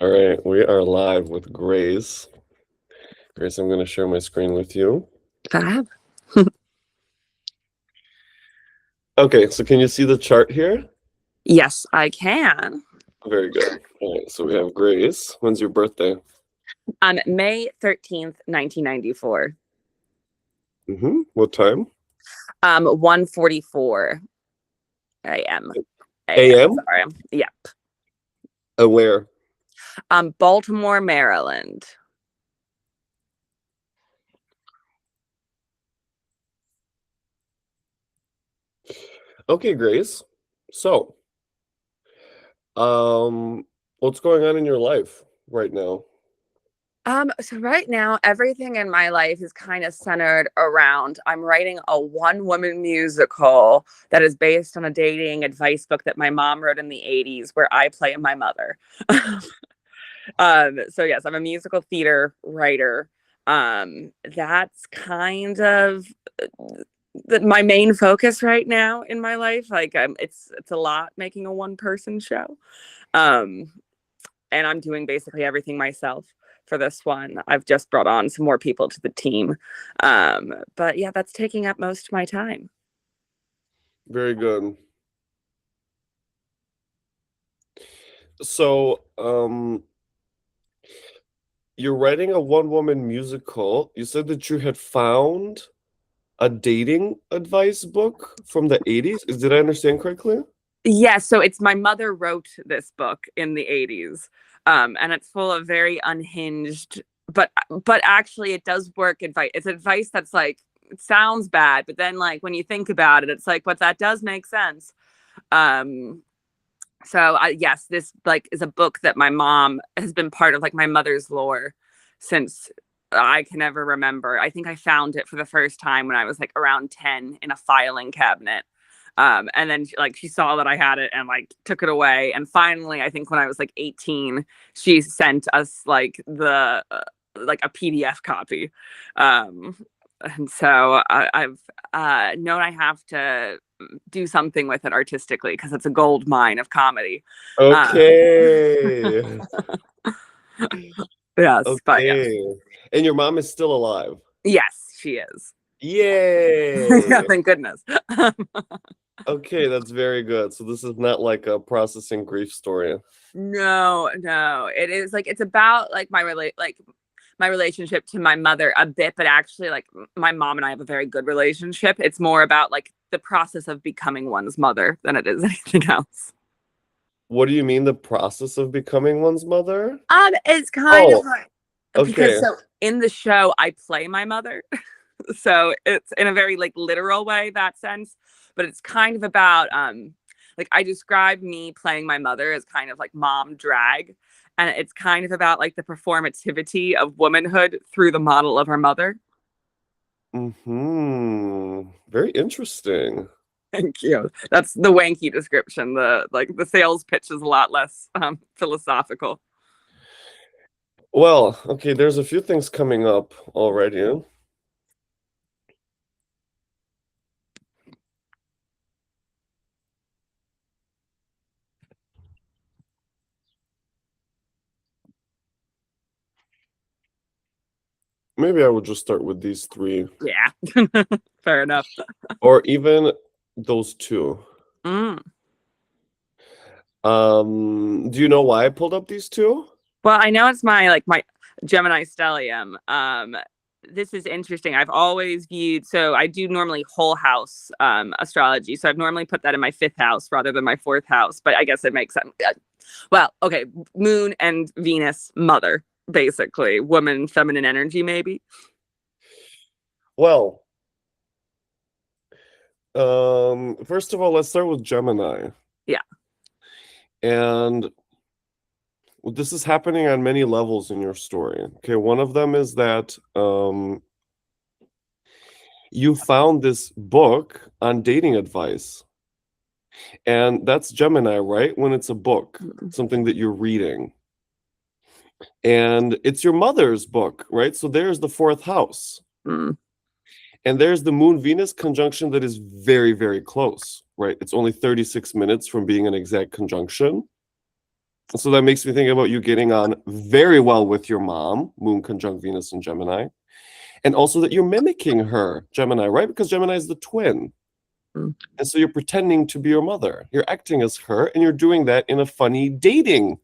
All right, we are live with Grace. Grace, I'm going to share my screen with you. Fab. Okay, so can you see the chart here? Yes, I can. Very good. All right, so we have Grace. When's your birthday? May 13th, 1994. What time? 1:44 a.m. AM? Sorry. Yeah. Where? Baltimore, Maryland. Okay, Grace. So, what's going on in your life right now? So right now, everything in my life is kind of centered around I'm writing a one-woman musical that is based on a dating advice book that my mom wrote in the 80s, where I play my mother. So yes, I'm a musical theater writer. That's kind of my main focus right now in my life. Like, it's a lot making a one-person show. Um, and I'm doing basically everything myself for this one. I've just brought on some more people to the team. But yeah, that's taking up most of my time. Very good. So, you're writing a one-woman musical. You said that you had found a dating advice book from the 80s. Did I understand correctly? Yeah, so it's my mother wrote this book in the 80s. And it's full of very unhinged, but actually it does work advice. It's advice that's like, it sounds bad, but then like when you think about it, it's like, but that does make sense. Um, yes, this like is a book that my mom has been part of, like my mother's lore since I can ever remember. I think I found it for the first time when I was like around 10 in a filing cabinet. And then she saw that I had it and like took it away. And finally, I think when I was like 18, she sent us like the like a PDF copy. Um, and so I've known I have to do something with it artistically because it's a gold mine of comedy. Okay. Yes, but yes, Okay. And your mom is still alive. yes, she is. Yeah, Yay. thank goodness. Okay, that's very good. So this is not like a processing grief story. No, it is like it's about like my relationship to my mother a bit, but actually like my mom and I have a very good relationship. It's more about like the process of becoming one's mother than it is anything else. What do you mean the process of becoming one's mother? It's kind of Oh, like because okay. so in the show I play my mother. So it's in a very like literal way, that sense, but it's kind of about like I describe me playing my mother as kind of like mom drag, and it's kind of about like the performativity of womanhood through the model of her mother. Very interesting. Thank you. That's the wanky description. The sales pitch is a lot less philosophical. Well, okay, there's a few things coming up already. Maybe I would just start with these three, Yeah. Fair enough. or even those two. Mm. Do you know why I pulled up these two? Well, I know it's my Gemini stellium. This is interesting. I've always viewed, so I do normally whole house astrology. So I've normally put that in my fifth house rather than my fourth house, but I guess it makes sense. Well, okay, Moon and Venus, mother, basically, woman, feminine energy, maybe. Well, first of all, let's start with Gemini. Yeah. And this is happening on many levels in your story. Okay, one of them is that you found this book on dating advice. And that's Gemini, right? When it's a book, something that you're reading. And it's your mother's book, right? So there's the fourth house. Mm. And there's the Moon Venus conjunction that is very, very close, right? It's only 36 minutes from being an exact conjunction. So that makes me think about you getting on very well with your mom, Moon conjunct Venus and Gemini. And also that you're mimicking her, Gemini, right? Because Gemini is the twin. Mm. And so you're pretending to be your mother. You're acting as her, and you're doing that in a funny dating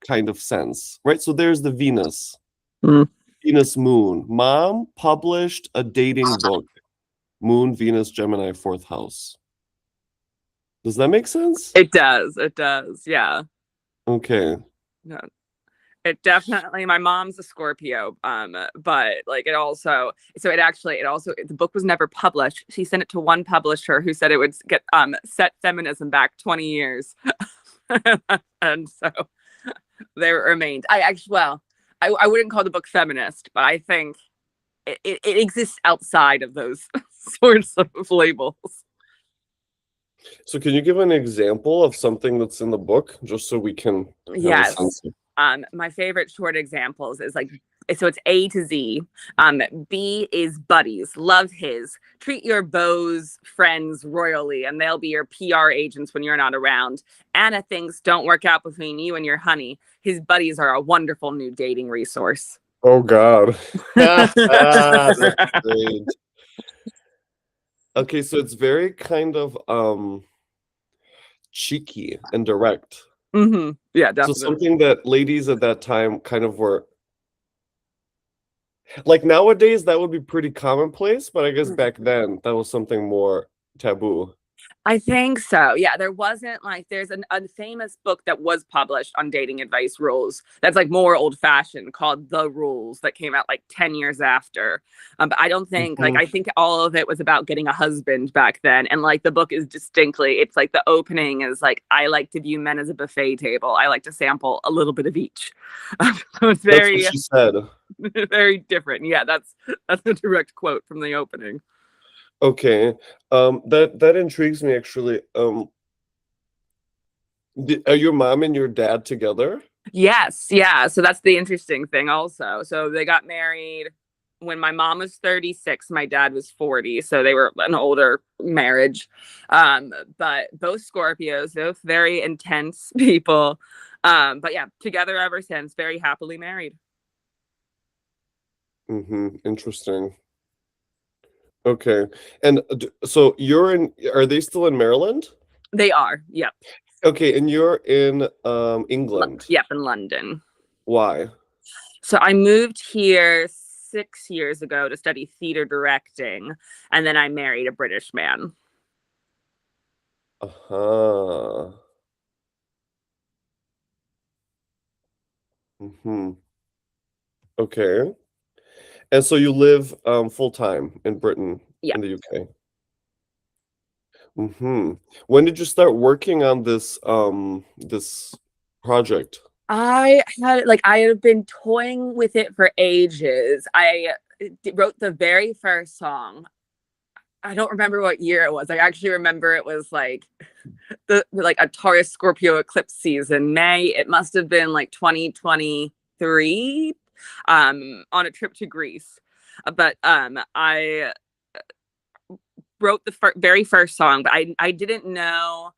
kind of sense, right? So there's the Venus. Mm. Venus Moon. Mom published a dating book. Moon, Venus, Gemini, fourth house. Does that make sense? It does. It does. Yeah. Okay. No, it definitely, my mom's a Scorpio, but like it also, so it actually, it also, the book was never published. She sent it to one publisher who said it would get set feminism back 20 years. And so there it remained. I actually, well, I wouldn't call the book feminist, but I think it exists outside of those sorts of labels. So can you give an example of something that's in the book, just so we can have a Yes. sense of... My favorite short examples is like, so it's A to Z. B is buddies, love his, treat your beaux friends royally, and they'll be your PR agents when you're not around. Anna thinks don't work out between you and your honey. His buddies are a wonderful new dating resource. Oh God. That's great. Okay, so it's very kind of cheeky and direct. Mm-hmm. Yeah, So definitely. something that ladies at that time kind of were like, nowadays that would be pretty commonplace, but I guess back then that was something more taboo. I think so. Yeah, there wasn't like, there's a famous book that was published on dating advice rules that's like more old fashioned called The Rules that came out like 10 years after. But I don't think like, I think all of it was about getting a husband back then. And like the book is distinctly, it's like the opening is like, I like to view men as a buffet table. I like to sample a little bit of each. So it's very, that's what she said. Very different. Yeah, that's a direct quote from the opening. Okay, that intrigues me actually. Are your mom and your dad together? Yes, yeah. So that's the interesting thing also. So they got married when my mom was 36, my dad was 40. So they were an older marriage. But both Scorpios, both very intense people. But yeah, together ever since, very happily married. Interesting. Okay. And so are they still in Maryland? They are, yep. Okay, and you're in England. Yep, in London. Why? So I moved here 6 years ago to study theater directing, and then I married a British man. Uh-huh. Okay. And so you live full time in Britain, Yeah. in the UK. When did you start working on this project? I have been toying with it for ages. I wrote the very first song. I don't remember what year it was. I actually remember it was like a Taurus Scorpio eclipse season, May. It must have been like 2023, on a trip to Greece. But I wrote the very first song, but I didn't know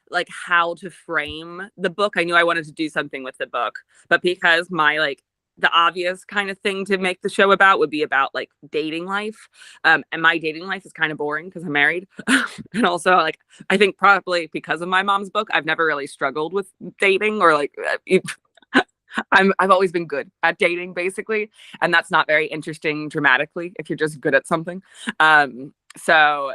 like how to frame the book. I knew I wanted to do something with the book, but because my like the obvious kind of thing to make the show about would be about like dating life, and my dating life is kind of boring because I'm married. And also like I think probably because of my mom's book, I've never really struggled with dating or like I've always been good at dating basically, and that's not very interesting dramatically if you're just good at something. So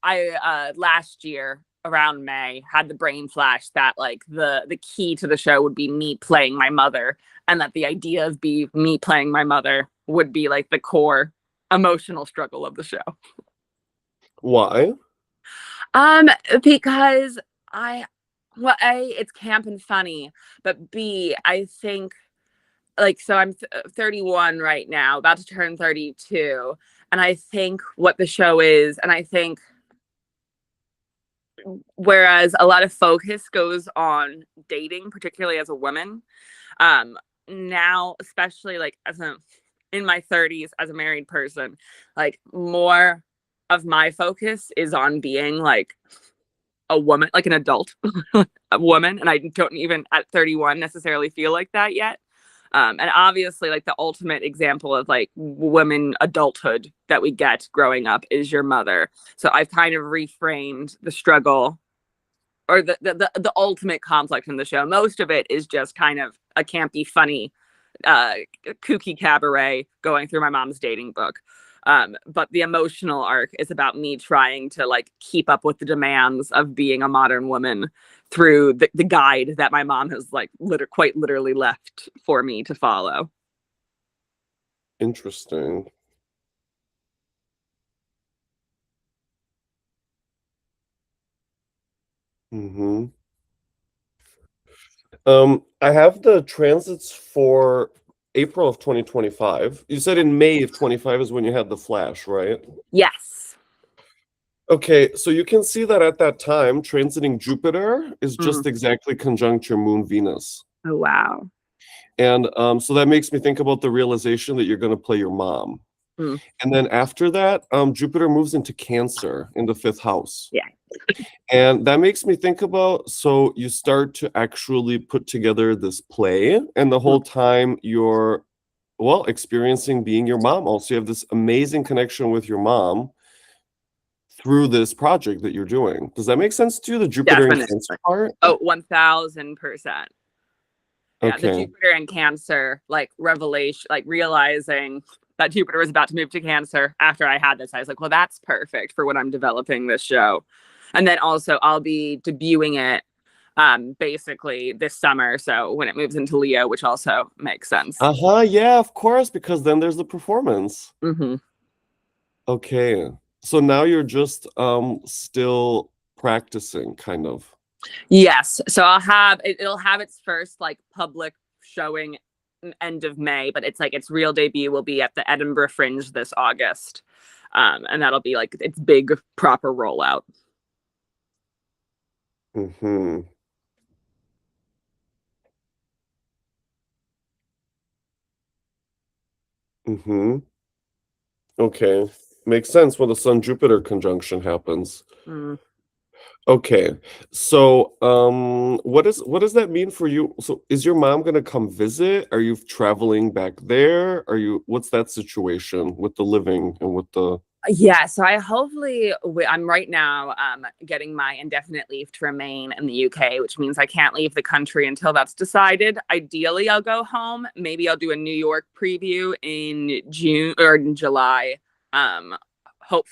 I last year around May had the brain flash that like the key to the show would be me playing my mother, and that the idea of me playing my mother would be like the core emotional struggle of the show. Why? Because well, A, it's camp and funny, but B, I think like, so I'm 31 right now, about to turn 32. And I think what the show is, and I think whereas a lot of focus goes on dating, particularly as a woman, now, especially like in my 30s as a married person, like more of my focus is on being like a woman, like an adult a woman, and I don't even at 31 necessarily feel like that yet. And obviously, like the ultimate example of like women adulthood that we get growing up is your mother. So I've kind of reframed the struggle or the ultimate conflict in the show. Most of it is just kind of a campy, funny, uh, kooky cabaret going through my mom's dating book. But the emotional arc is about me trying to like keep up with the demands of being a modern woman through the guide that my mom has like quite literally left for me to follow. Interesting. Mm-hmm. I have the transits for April of 2025. You said in May of 25 is when you had the flash, right? Yes. Okay, so you can see that at that time, transiting Jupiter is Mm. just exactly conjunct your moon Venus. Oh, wow. And so that makes me think about the realization that you're going to play your mom. Mm. And then after that, Jupiter moves into Cancer in the fifth house. Yeah. And that makes me think about, so you start to actually put together this play, and the whole time you're, well, experiencing being your mom. Also, you have this amazing connection with your mom through this project that you're doing. Does that make sense to you, the Jupiter and Definitely. Cancer part? Oh, 1000%. Yeah, the Okay. Jupiter and Cancer, like revelation, like realizing that Jupiter was about to move to Cancer after I had this. I was like, well, that's perfect for when I'm developing this show. And then also I'll be debuting it basically this summer. So when it moves into Leo, which also makes sense. Uh-huh, yeah, of course, because then there's the performance. Mm-hmm. Okay. So now you're just still practicing, kind of. Yes. So I'll have it'll have its first like public showing end of May, but it's like its real debut will be at the Edinburgh Fringe this August. And that'll be like its big proper rollout. Mm-hmm. Mm-hmm. Okay. Makes sense when the Sun-Jupiter conjunction happens. Mm. Okay. So, what does that mean for you? So, is your mom gonna come visit? Are you traveling back there? What's that situation with the living and with the Yeah, so I hopefully I'm right now getting my indefinite leave to remain in the UK, which means I can't leave the country until that's decided. Ideally, I'll go home. Maybe I'll do a New York preview in June or in July. Hope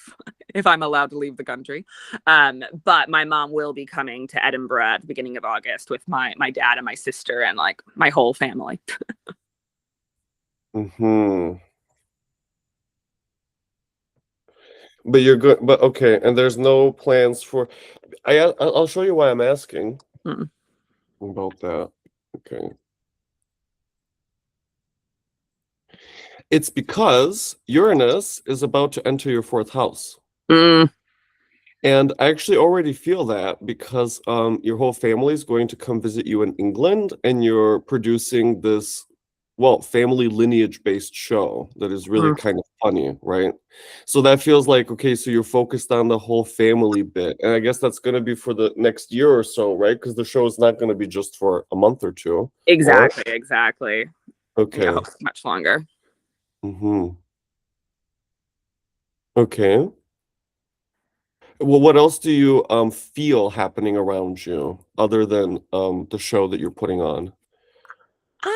if I'm allowed to leave the country. But my mom will be coming to Edinburgh at the beginning of August with my dad and my sister and like my whole family. Mm-hmm. But you're good, but okay, and there's no plans for I'll show you why I'm asking Mm. about that. Okay. It's because Uranus is about to enter your fourth house. Mm. And I actually already feel that because your whole family is going to come visit you in England, and you're producing this, well, family lineage-based show that is really Mm. kind of funny, right? So that feels like, okay, so you're focused on the whole family bit. And I guess that's going to be for the next year or so, right? Because the show is not going to be just for a month or two, or Exactly. Yeah, okay. much longer. Mm-hmm. Okay. Well, what else do you feel happening around you other than the show that you're putting on? Um,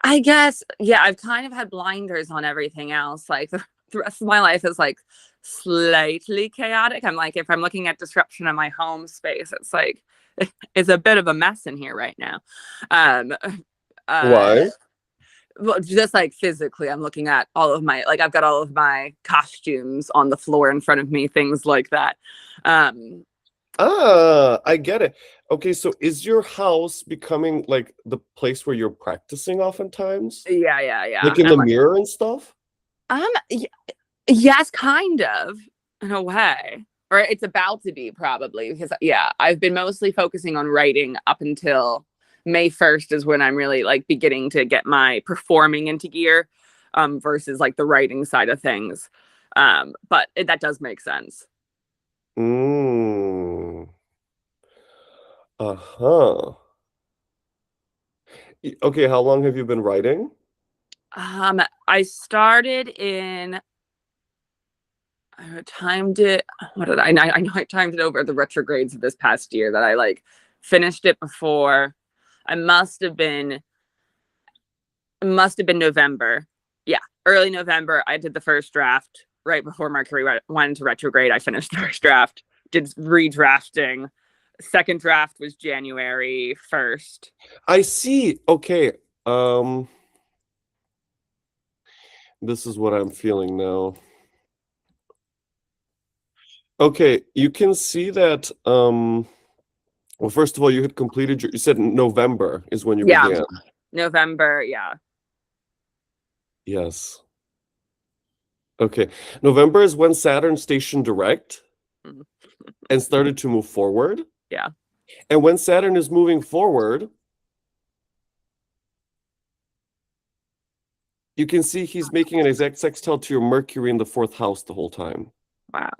I guess, yeah, I've kind of had blinders on everything else. Like the rest of my life is like slightly chaotic. I'm like, if I'm looking at disruption in my home space, it's like it's a bit of a mess in here right now. Um, uh, Why? well, just like physically, I'm looking at all of my like I've got all of my costumes on the floor in front of me, things like that. Um, Ah, I get it. Okay, so is your house becoming like the place where you're practicing oftentimes? yeah. Like in And the mirror and stuff? y- yes, kind of, in a way. Or it's about to be probably because yeah, I've been mostly focusing on writing up until May 1st is when I'm really like beginning to get my performing into gear versus like the writing side of things. But that does make sense. Mm. Uh-huh. Okay, how long have you been writing? I started in I timed it. What did I know I timed it over the retrogrades of this past year that I like finished it before. I must have been November. Yeah, early November. I did the first draft right before Mercury went into retrograde. I finished the first draft, did redrafting. Second draft was January 1st. I see. Okay. Um, this is what I'm feeling now. Okay, you can see that well, first of all, you had completed you said November is when you Yeah, began. November. Yeah. Yes. Okay. November is when Saturn stationed direct Mhm. and started to move forward. Yeah. And when Saturn is moving forward, you can see he's making an exact sextile to your Mercury in the fourth house the whole time. Wow.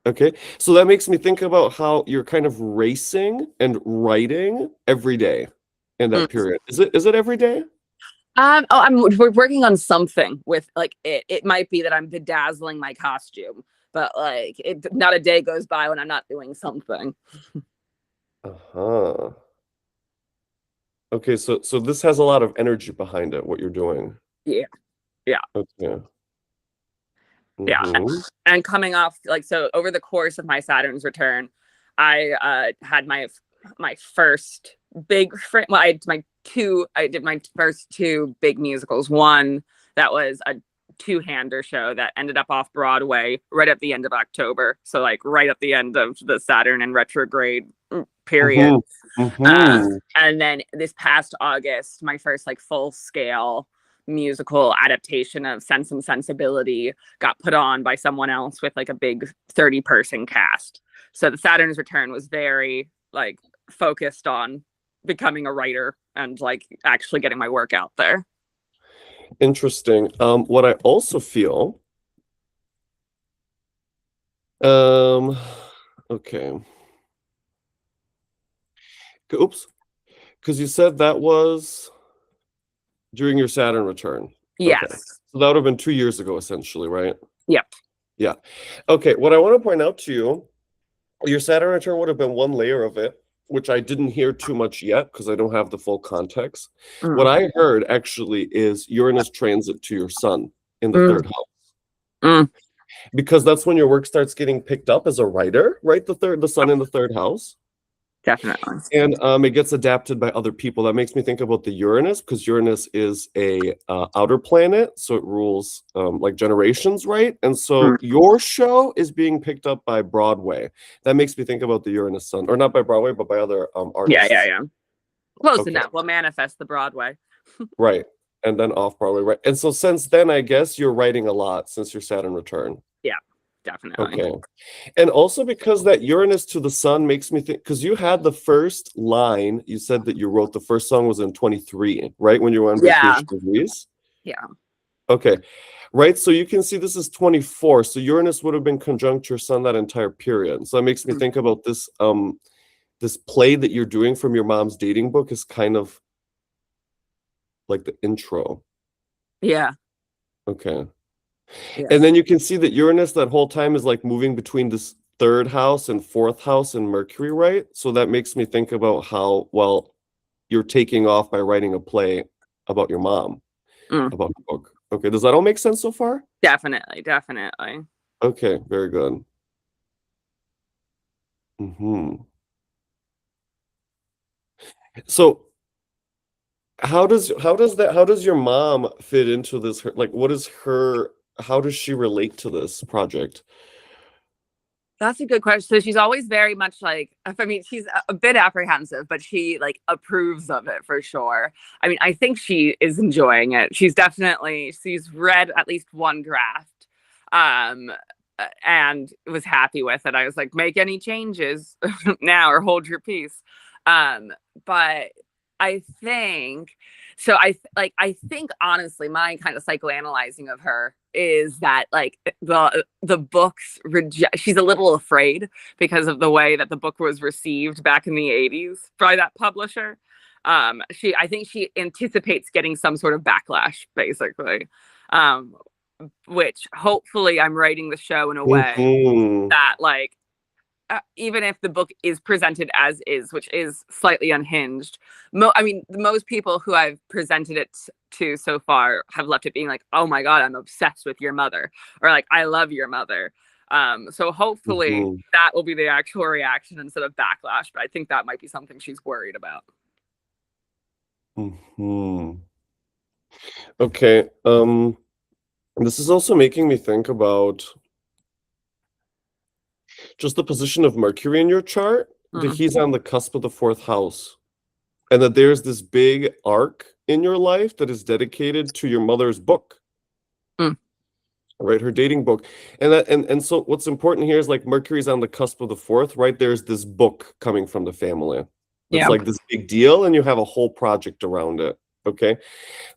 Okay. So that makes me think about how you're kind of racing and writing every day in that Mm. period. Is it every day? We're working on something with like it. It might be that I'm bedazzling my costume, but like not a day goes by when I'm not doing something. Uh-huh. Okay, so this has a lot of energy behind it, what you're doing. Yeah, yeah, Okay. yeah. Mm-hmm. And coming off like so over the course of my Saturn's return, I had my first big well, I did my first two big musicals. One that was a two-hander show that ended up off Broadway right at the end of October. So like right at the end of the Saturn and retrograde period. Mm-hmm. Mm-hmm. And then this past August, my first like full scale musical adaptation of Sense and Sensibility got put on by someone else with like a big 30-person cast. So the Saturn's return was very like focused on becoming a writer and like actually getting my work out there. Interesting. What I also feel, um, okay. Oops. Because you said that was during your Saturn return. Okay. Yes. So that would have been 2 years ago, essentially, right? Yep. Yeah. Okay. What I want to point out to you, your Saturn return would have been one layer of it, which I didn't hear too much yet because I don't have the full context. What Mm. I heard actually is Uranus transit to your sun in the Mm. third house. Mm. Because that's when your work starts getting picked up as a writer, right? The sun in the third house. Definitely. And it gets adapted by other people. That makes me think about the Uranus, because Uranus is a outer planet, so it rules like generations, right? And so Mm. your show is being picked up by Broadway. That makes me think about the Uranus Sun, or not by Broadway, but by other Yeah, artists. yeah, yeah. Close Okay, enough. We'll manifest the Broadway. right. And then off Broadway, right? And so since then, I guess you're writing a lot since your Saturn return. Yeah, definitely. Okay. And also because that Uranus to the sun makes me think, because you had the first line, you said that you wrote the first song was in 23, right? When you were on Yeah. vacation in Greece. Yeah. Okay. Right. So you can see this is 24. So Uranus would have been conjunct your sun that entire period. So that makes me Mm. think about this play that you're doing from your mom's dating book is kind of like the intro. Yeah. Okay. Yeah. And then you can see that Uranus that whole time is like moving between this third house and fourth house and Mercury, right? So that makes me think about how, well, you're taking off by writing a play about your mom, Mm. about the book. Okay, does that all make sense so far? Definitely. Definitely. Okay, very good. Hmm. So how does your mom fit into this? Like, what is her? How does she relate to this project? That's a good question. So she's always very much like, I mean, she's a bit apprehensive, but she like approves of it for sure. I mean, I think she is enjoying it. She's read at least one draft, um, and was happy with it. I was like, make any changes now or hold your peace. But I think So I think honestly, my kind of psychoanalyzing of her is that like the books reject. She's a little afraid because of the way that the book was received back in the 80s by that publisher. I think she anticipates getting some sort of backlash, basically. Um, which hopefully I'm writing the show in a way Mm-hmm. that like even if the book is presented as is, which is slightly unhinged, I mean, most people who I've presented it to so far have left it being like, "Oh my god, I'm obsessed with your mother," or like, "I love your mother." So hopefully Mm-hmm. that will be the actual reaction instead of backlash. But I think that might be something she's worried about. Mm-hmm. Okay. This is also making me think about just the position of Mercury in your chart, that Mm. he's on the cusp of the fourth house, and that there's this big arc in your life that is dedicated to your mother's book, Mm. right? Her dating book. And so what's important here is like Mercury's on the cusp of the fourth, right? There's this book coming from the family. That's Yeah. like this big deal, and you have a whole project around it. Okay.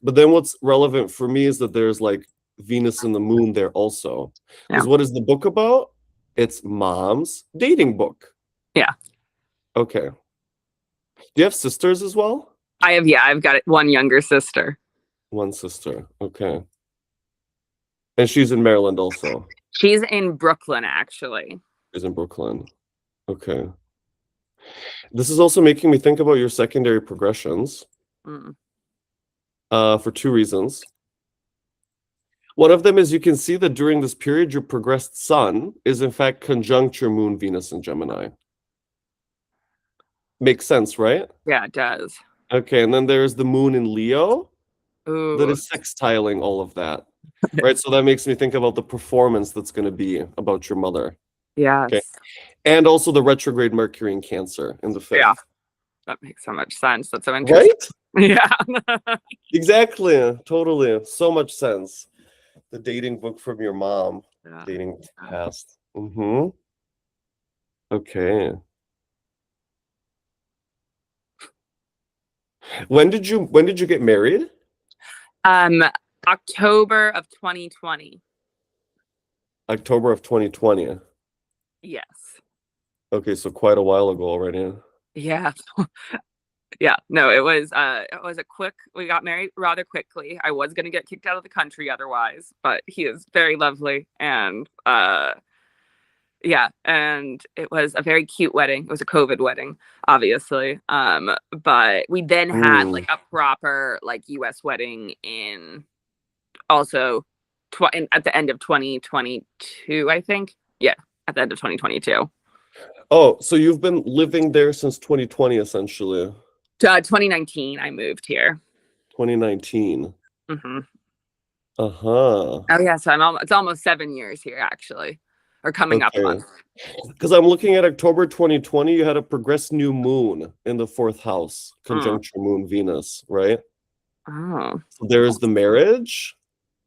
But then what's relevant for me is that there's like Venus and the moon there also. Yeah. Because what is the book about? It's mom's dating book. Yeah. Okay. Do you have sisters as well? I've got one younger sister. One sister. Okay. And she's in Maryland also. She's in Brooklyn, actually. She's in Brooklyn. Okay. This is also making me think about your secondary progressions Mm. for two reasons. One of them is you can see that during this period, your progressed sun is in fact conjunct your moon, Venus, and Gemini. Makes sense, right? Yeah, it does. Okay, and then there's the moon in Leo that Ooh, is sextiling all of that, right? So that makes me think about the performance that's going to be about your mother. Okay. yes. And also the retrograde Mercury in Cancer in the fifth. Yeah, that makes so much sense. That's so interesting. Right? Yeah. Exactly. Totally. So much sense. The dating book from your mom. Yeah. Dating past. Mm-hmm. Okay. When did you get married? Um, October of 2020. October of 2020. Yes. Okay, so quite a while ago already. Yeah. Yeah. No, it was a quick, we got married rather quickly. I was gonna get kicked out of the country otherwise, but he is very lovely and yeah, and it was a very cute wedding. It was a COVID wedding, obviously. But we then had like a proper like US wedding in also at the end of 2022, I think. Yeah, at the end of 2022. Oh, so you've been living there since 2020, essentially. 2019, I moved here. 2019. Hmm. Uh-huh. Oh yeah, so it's almost 7 years here actually, or coming up a Okay. month. Because I'm looking at October 2020, you had a progressed new moon in the fourth house, conjunct your moon Venus, right? Oh. So there's the marriage,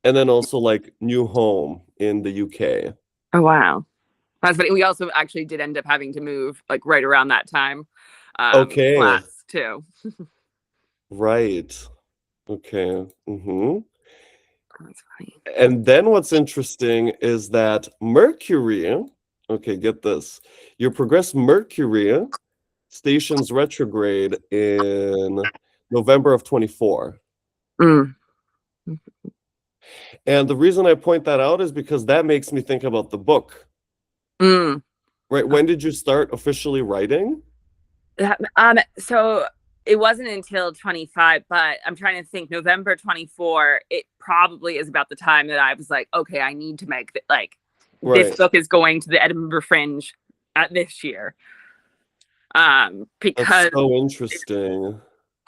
and then also like new home in the UK. Oh wow. That's funny. We also actually did end up having to move like right around that time. Okay. Flats too. Right. Okay. Mm-hmm. That's funny. And then what's interesting is that Mercury, okay, get this. Your progressed Mercury stations retrograde in November of 24. Mm. And the reason I point that out is because that makes me think about the book. Mm. Right? When did you start officially writing? So it wasn't until 25, but I'm trying to think. November 24. It probably is about the time that I was like, okay, I need to make like Right. this book is going to the Edinburgh Fringe this year. Because That's so interesting.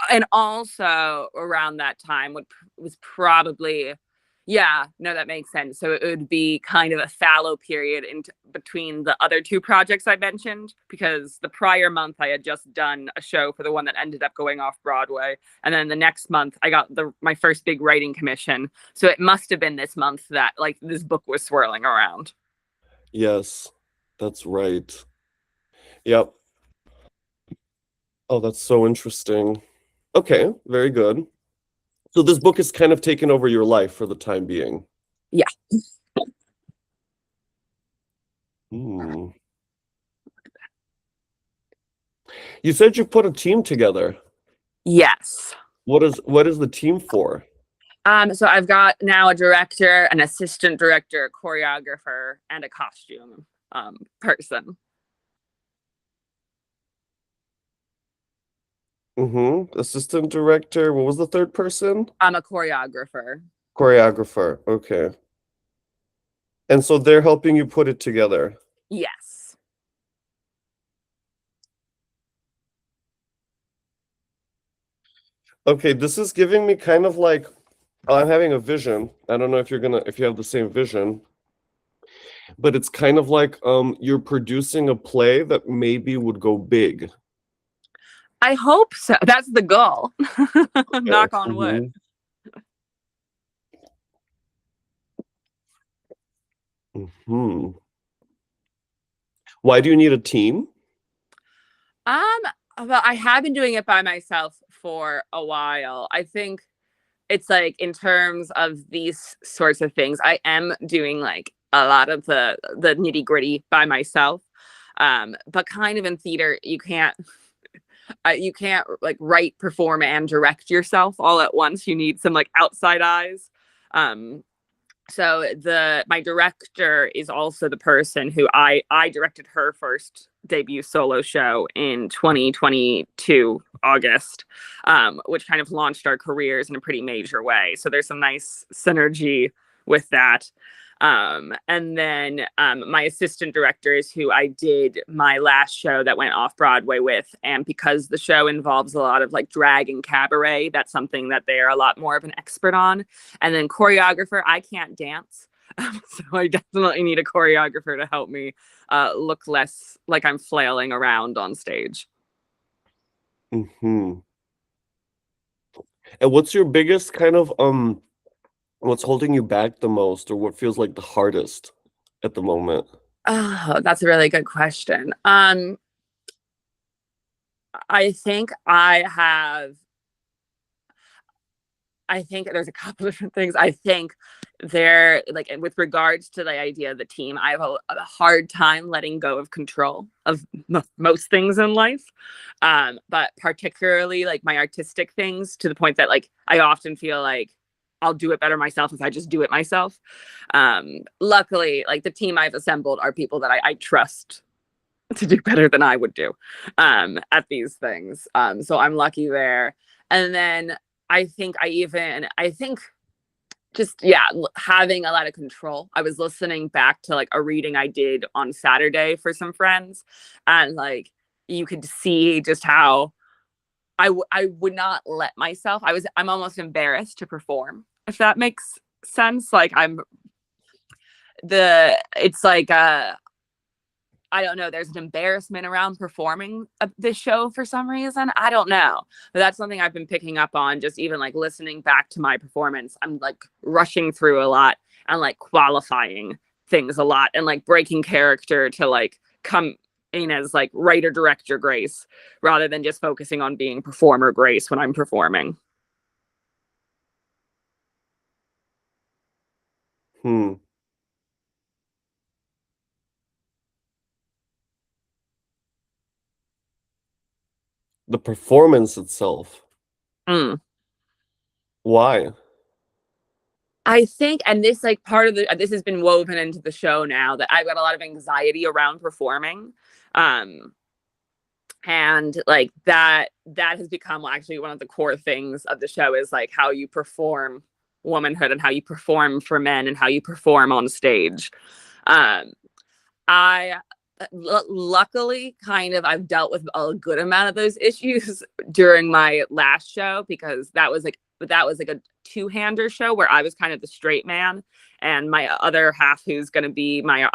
and also around that time was probably, yeah, no, that makes sense. So it would be kind of a fallow period between the other two projects I mentioned, because the prior month I had just done a show for the one that ended up going off Broadway, and then the next month I got my first big writing commission. So it must have been this month that like this book was swirling around. Yes, that's right. Yep. Oh, that's so interesting. Okay, very good. So this book is kind of taken over your life for the time being. Yeah. Hmm. You said you put a team together. Yes. What is the team for? So I've got now a director, an assistant director, a choreographer, and a costume person. Assistant director. What was the third person? I'm a choreographer. Choreographer. Okay. And so they're helping you put it together. Yes. Okay, this is giving me kind of like I'm having a vision. I don't know if if you have the same vision, but it's kind of like you're producing a play that maybe would go big. I hope so. That's the goal. Okay. Knock on wood. Why do you need a team? Um, well, I have been doing it by myself for a while. I think it's like in terms of these sorts of things, I am doing like a lot of the nitty gritty by myself. But kind of in theater, you can't like write, perform, and direct yourself all at once. You need some like outside eyes. Um, so my director is also the person who I directed her first debut solo show in 2022 August, which kind of launched our careers in a pretty major way. So there's some nice synergy with that. And then my assistant director is who I did my last show that went off Broadway with. And because the show involves a lot of like drag and cabaret, that's something that they're a lot more of an expert on. And then choreographer, I can't dance. So I definitely need a choreographer to help me look less like I'm flailing around on stage. And what's your biggest kind of what's holding you back the most, or what feels like the hardest at the moment? Oh, that's a really good question. I think I think there's a couple of different things. I think there, like with regards to the idea of the team, I have a hard time letting go of control of most things in life. But particularly like my artistic things, to the point that like I often feel like I'll do it better myself if I just do it myself. Luckily, like the team I've assembled are people that I trust to do better than I would do at these things. So I'm lucky there. And then I think just yeah, having a lot of control. I was listening back to like a reading I did on Saturday for some friends, and like you could see just how I would not let myself. I'm almost embarrassed to perform, if that makes sense. Like it's like I don't know. There's an embarrassment around performing this show for some reason. I don't know. But that's something I've been picking up on, just even like listening back to my performance. I'm like rushing through a lot and like qualifying things a lot and like breaking character to like come in as like writer director Grace rather than just focusing on being performer Grace when I'm performing. Hmm. The performance itself. Mm. Why? I think, and this like part of this has been woven into the show now that I've got a lot of anxiety around performing. Um, and like that has become actually one of the core things of the show is like how you perform womanhood and how you perform for men and how you perform on stage. um I luckily kind of I've dealt with a good amount of those issues during my last show, because that was like a two-hander show where I was kind of the straight man, and my other half, who's going to be my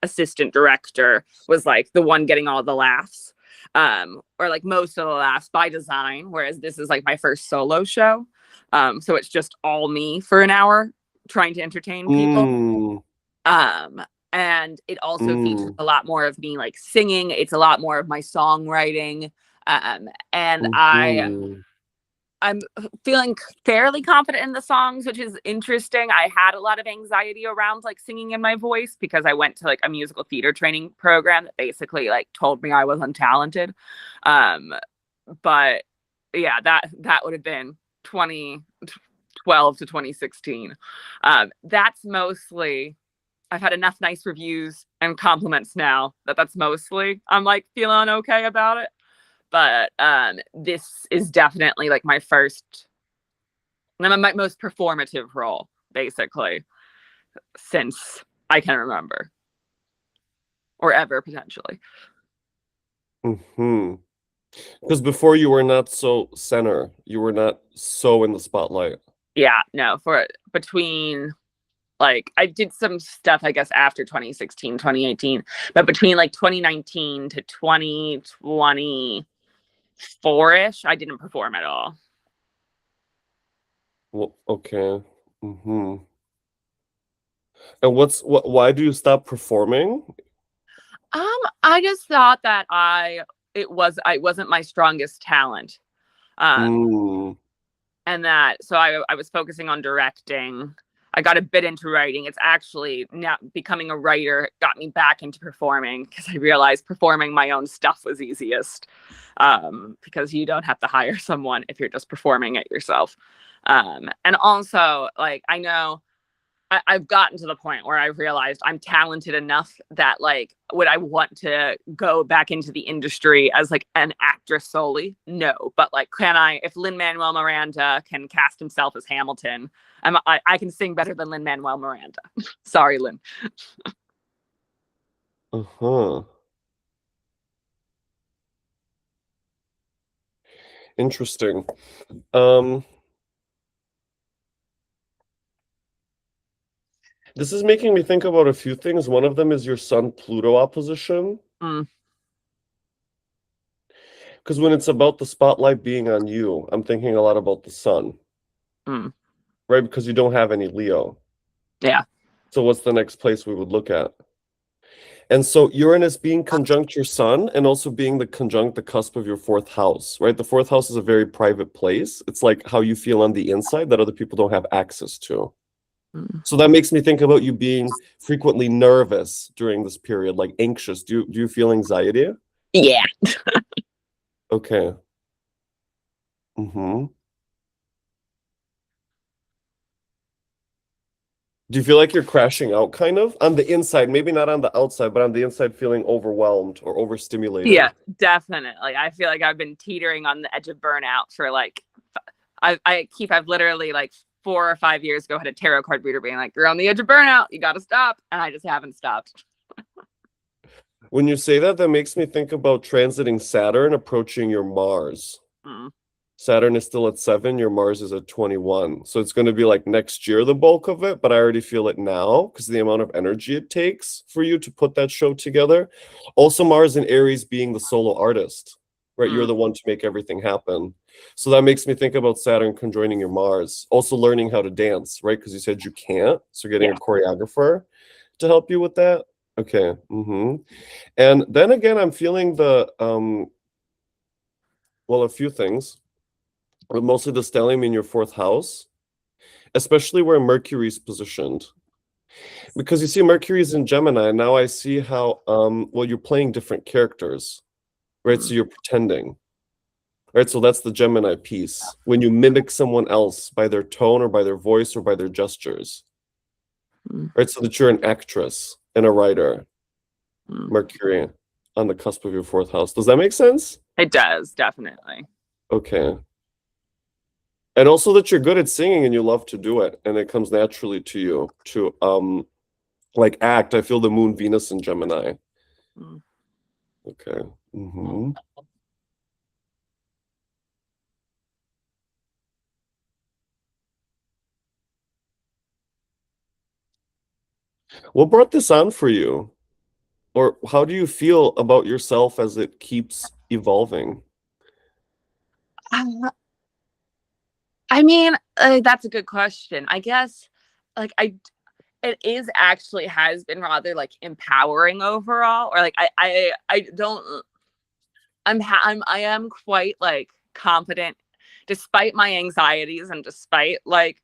assistant director, was like the one getting all the laughs, or like most of the laughs by design, whereas this is like my first solo show. So it's just all me for an hour trying to entertain people. Mm, um and it also features mm, a lot more of me like singing. It's a lot more of my songwriting. And mhm. I'm feeling fairly confident in the songs, which is interesting. I had a lot of anxiety around like singing in my voice because I went to like a musical theater training program that basically like told me I was untalented. But yeah, that would have been 2012 to 2016. That's mostly, I've had enough nice reviews and compliments now that's mostly I'm like feeling okay about it. But this is definitely like my most performative role, basically, since I can remember, or ever potentially. Mm-hmm. Because before you were not so center, you were not so in the spotlight. Yeah, no, for between like I did some stuff, I guess, after 2016, 2018, but between like 2019 to 2024-ish, I didn't perform at all. Well, okay. Mm-hmm. And why do you stop performing? I just thought that I wasn't my strongest talent. Um, Mm. and that so I was focusing on directing. I got a bit into writing. It's actually now becoming a writer got me back into performing because I realized performing my own stuff was easiest, because you don't have to hire someone if you're just performing it yourself. And also, like, I know I've gotten to the point where I realized I'm talented enough that like would I want to go back into the industry as like an actress solely? No, but like can I? If Lin-Manuel Miranda can cast himself as Hamilton, I can sing better than Lin-Manuel Miranda. Sorry, Lin. Uh-huh. Interesting. This is making me think about a few things. One of them is your Sun Pluto opposition. Mm, Because when it's about the spotlight being on you, I'm thinking a lot about the sun, mm, right? Because you don't have any Leo. yeah. So what's the next place we would look at? And so Uranus being conjunct your sun and also being the conjunct the cusp of your fourth house, right? The fourth house is a very private place. It's like how you feel on the inside that other people don't have access to. Mm. So that makes me think about you being frequently nervous during this period, like anxious. Do you feel anxiety? Yeah. Okay. Mm-hmm. Do you feel like you're crashing out kind of on the inside, maybe not on the outside, but on the inside feeling overwhelmed or overstimulated? Yeah, definitely. I feel like I've been teetering on the edge of burnout for like I've literally like 4 or 5 years ago had a tarot card reader being like, "You're on the edge of burnout. You got to stop," and I just haven't stopped. When you say that, that makes me think about transiting Saturn approaching your Mars. Mm, Saturn is still at 7, your Mars is at 21. So it's going to be like next year, the bulk of it, but I already feel it now because the amount of energy it takes for you to put that show together. Also, Mars in Aries being the solo artist, right? You're mm, the one to make everything happen. So that makes me think about Saturn conjoining your Mars. Also, learning how to dance, right? Because you said you can't. So getting yeah. a choreographer to help you with that. Okay. And then again, I'm feeling well, a few things, but mostly the stellium in your fourth house, especially where Mercury's positioned. Because you see, Mercury is in Gemini, and now I see how, well, you're playing different characters, right? Mm, So you're pretending, right? So that's the Gemini piece. When you mimic someone else by their tone or by their voice or by their gestures, mm, right? So that you're an actress and a writer, mm. Mercury on the cusp of your fourth house. Does that make sense? It does, definitely. Okay. And also that you're good at singing and you love to do it and it comes naturally to you to like act. I feel the moon Venus in Gemini. Mm. Okay. hmm What brought this on for you? Or how do you feel about yourself as it keeps evolving? Uh, I mean, that's a good question. I guess, like, it is actually has been rather like empowering overall, or like I don't. I am quite like confident despite my anxieties and despite like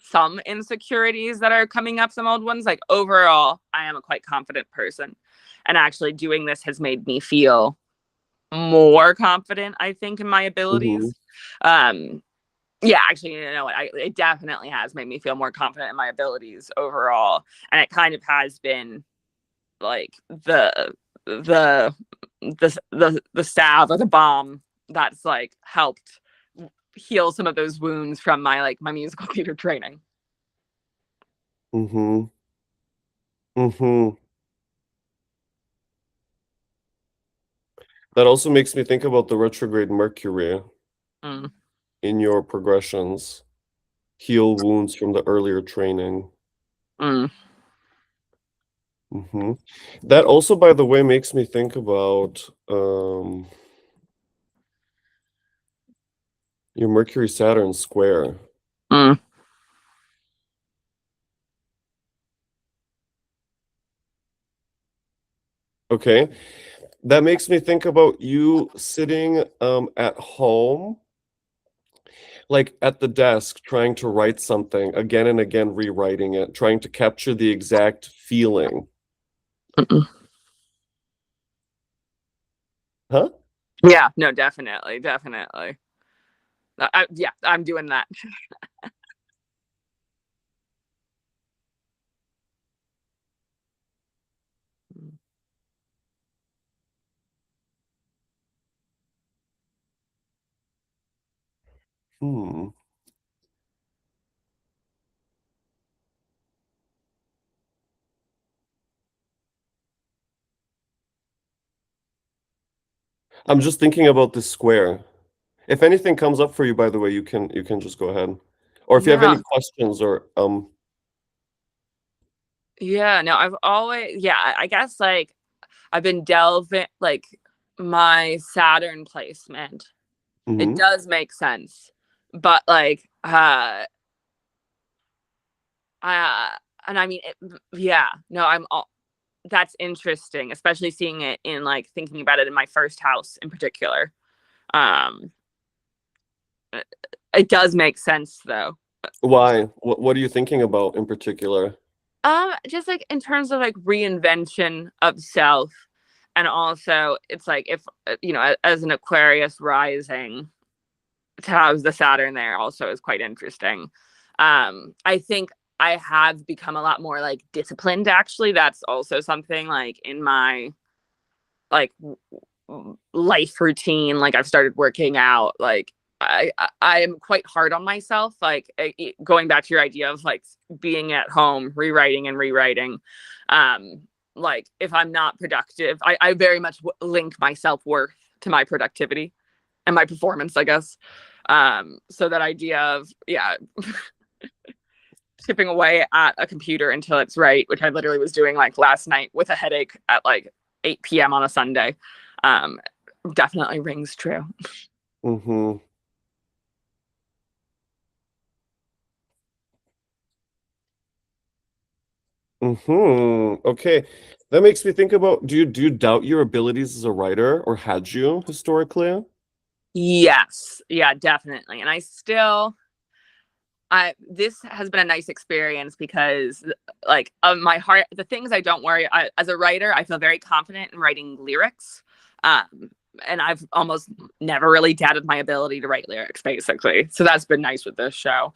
some insecurities that are coming up, some old ones, like overall, I am a quite confident person. And actually doing this has made me feel more confident, I think, in my Mhm. abilities. Yeah, actually, you know what? It definitely has made me feel more confident in my abilities overall. And it kind of has been like the the salve or the balm that's like helped heal some of those wounds from my like my musical theater training. Mhm. Mhm. That also makes me think about the retrograde Mercury Mm, in your progressions. Heal wounds from the earlier training. mm, Mhm. That also, by the way, makes me think about your Mercury Saturn square. mm. Okay. That makes me think about you sitting at home, like at the desk, trying to write something again and again, rewriting it, trying to capture the exact feeling. Mm-mm. Huh? Yeah, no, definitely, definitely. Yeah, I'm doing that. Hmm. I'm just thinking about this square. If anything comes up for you, by the way, you can just go ahead. Or if you have any No, questions or yeah, no, I've always, yeah, I guess like I've been delving like my Saturn placement. It mhm. does make sense, but like, uh, and I mean, yeah, no, that's interesting, especially seeing it in like thinking about it in my first house in particular. Um, it does make sense though. Why? What are you thinking about in particular? Just like in terms of like reinvention of self, and also it's like if you know, as an Aquarius rising, to have the Saturn there also is quite interesting. I think I have become a lot more like disciplined. Actually, that's also something like in my like life routine. Like I've started working out. Like I am quite hard on myself. Like going back to your idea of like being at home, rewriting and rewriting. Um, like if I'm not productive, I very much link my self worth to my productivity and my performance, I guess. So that idea of yeah, chipping away at a computer until it's right, which I literally was doing like last night with a headache at like 8 p.m. on a Sunday, um, definitely rings true. Mhm. Mhm. Okay. That makes me think about, do you doubt your abilities as a writer, or had you historically? Yes, yeah, definitely. And I still, I this has been a nice experience because like of my heart, the things I don't worry as a writer, I feel very confident in writing lyrics. Um, and I've almost never really doubted my ability to write lyrics, basically. So that's been nice with this show.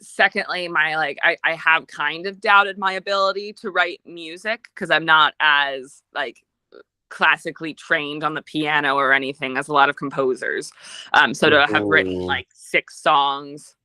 Secondly, my like I have kind of doubted my ability to write music because I'm not as like classically trained on the piano or anything as a lot of composers. So to have written Mhm. like 6 songs,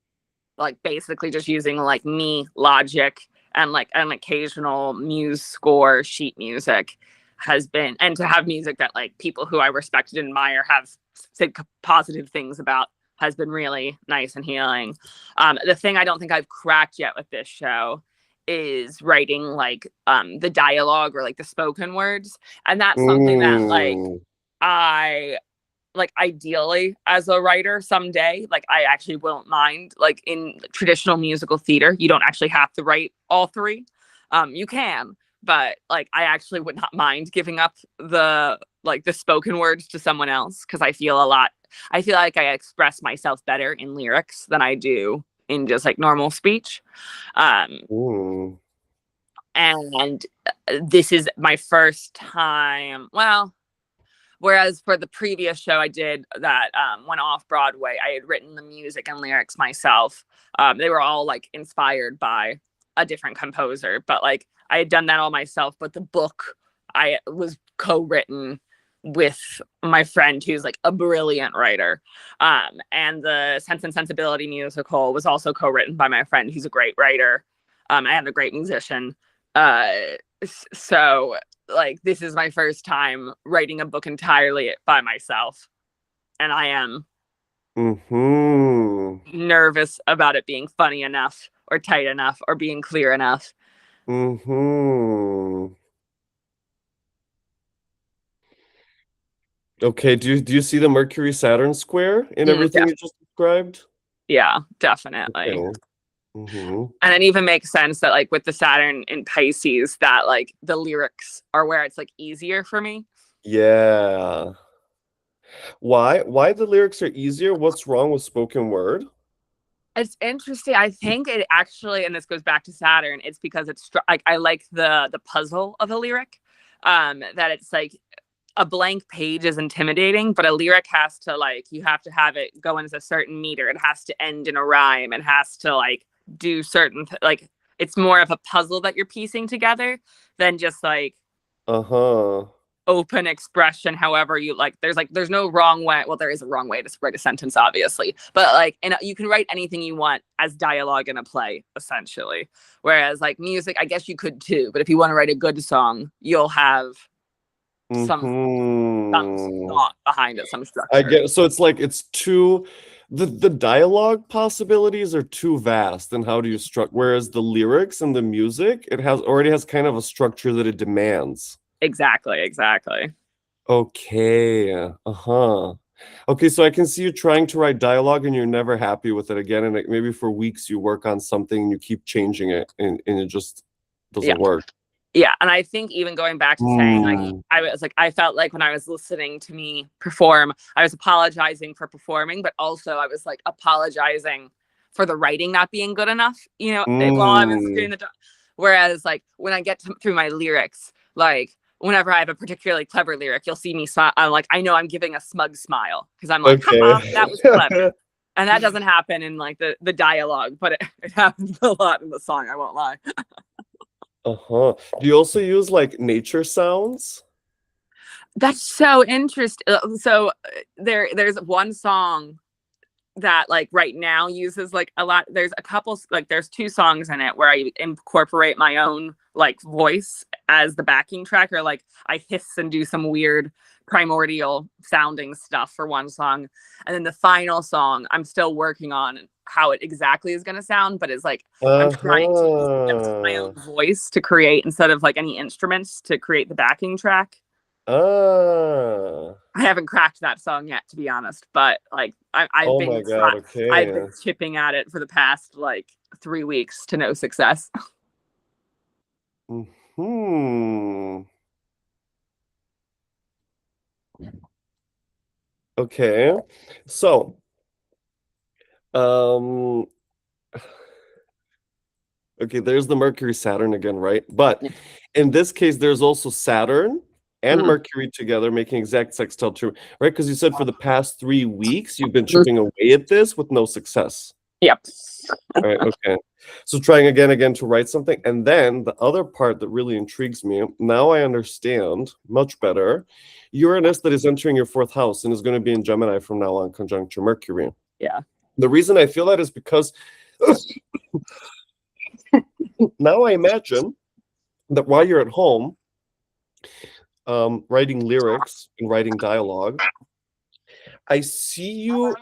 like basically just using like me logic and like an occasional muse score sheet music has been, and to have music that like people who I respected and admire have said positive things about, has been really nice and healing. The thing I don't think I've cracked yet with this show is writing like the dialogue or like the spoken words, and that's something that like Mm. I like ideally as a writer someday, like I actually won't mind. Like in traditional musical theater, you don't actually have to write all three. You can, but like I actually would not mind giving up the like the spoken words to someone else because I feel a lot I feel like I express myself better in lyrics than I do in just like normal speech. Ooh. And this is my first time. Well, whereas for the previous show I did that went off Broadway, I had written the music and lyrics myself. They were all like inspired by a different composer, but like I had done that all myself. But the book I was co-written with my friend who's like a brilliant writer. And the Sense and Sensibility musical was also co-written by my friend who's a great writer and a great musician. So like this is my first time writing a book entirely by myself, and I am nervous about it being funny enough or tight enough or being clear enough. Okay, do you see the Mercury Saturn square in everything you just described? Yeah, definitely. Okay. And it even makes sense that like with the Saturn in Pisces that like the lyrics are where it's like easier for me. Yeah. Why the lyrics are easier? What's wrong with spoken word? It's interesting. I think it actually, and this goes back to Saturn, it's because it's like I like the puzzle of a lyric. That it's like a blank page is intimidating, but a lyric has to like you have to have it go into a certain meter. It has to end in a rhyme. It has to like do certain like it's more of a puzzle that you're piecing together than just like open expression. However you like, there's no wrong way. Well, there is a wrong way to write a sentence, obviously, but like you can write anything you want as dialogue in a play, essentially. Whereas like music, I guess you could too, but if you want to write a good song, you'll have some thought behind it, some structure. I get so it's like it's too the dialogue possibilities are too vast, and how do you structure, whereas the lyrics and the music, it already has kind of a structure that it demands. Exactly. Okay. Okay, so I can see you trying to write dialogue and you're never happy with it again, and maybe for weeks you work on something and you keep changing it, and it just doesn't work. Yeah, and I think even going back to saying like I felt like when I was listening to me perform, I was apologizing for performing, but also I was like apologizing for the writing not being good enough, while I was doing the whereas like when I get through my lyrics, like whenever I have a particularly clever lyric, you'll see me smile. I'm like, I know I'm giving a smug smile because I'm like, that was clever. And that doesn't happen in like the dialogue, but it happens a lot in the song, I won't lie. Do you also use like nature sounds? That's so interesting. So there's one song that like right now uses like a lot. There's a couple, like there's 2 songs in it where I incorporate my own like voice as the backing track, or like I hiss and do some weird primordial sounding stuff for one song. And then the final song I'm still working on how it exactly is going to sound, but it's like I'm trying to use my own voice to create, instead of like any instruments, to create the backing track. I haven't cracked that song yet, to be honest, but like I've been chipping at it for the past like 3 weeks to no success. Okay, so okay, there's the Mercury Saturn again, right? But in this case, there's also Saturn and Mercury together making exact sextile to, right? Because you said for the past 3 weeks you've been chipping away at this with no success. Yep. All right, okay. So trying again to write something. And then the other part that really intrigues me, now I understand much better, Uranus that is entering your 4th house and is going to be in Gemini from now on, conjunct your Mercury. Yeah. The reason I feel that is because now I imagine that while you're at home, writing lyrics and writing dialogue, I see you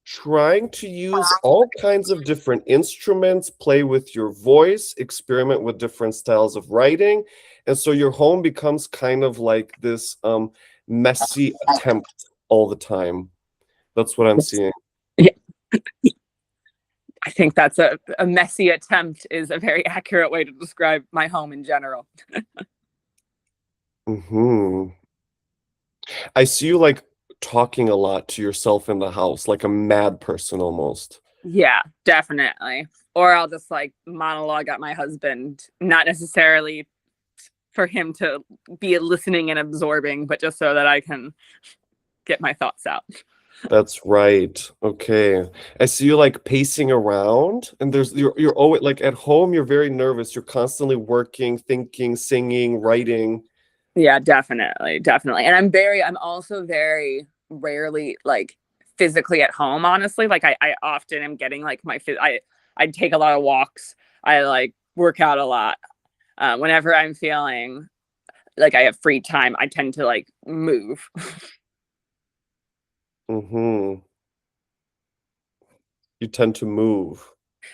trying to use all kinds of different instruments, play with your voice, experiment with different styles of writing. And so your home becomes kind of like this messy attempt all the time. That's what I'm seeing. Yeah. I think that's a messy attempt is a very accurate way to describe my home in general. I see you like talking a lot to yourself in the house, like a mad person almost. Yeah, definitely. Or I'll just like monologue at my husband, not necessarily for him to be listening and absorbing, but just so that I can get my thoughts out. That's right. Okay. I see you like pacing around, and you're always like at home, you're very nervous. You're constantly working, thinking, singing, writing. Yeah, definitely, definitely. And I'm also very rarely like physically at home, honestly. Like I often am getting like I take a lot of walks. I like work out a lot. Whenever I'm feeling like I have free time, I tend to like move. Mm-hmm. You tend to move.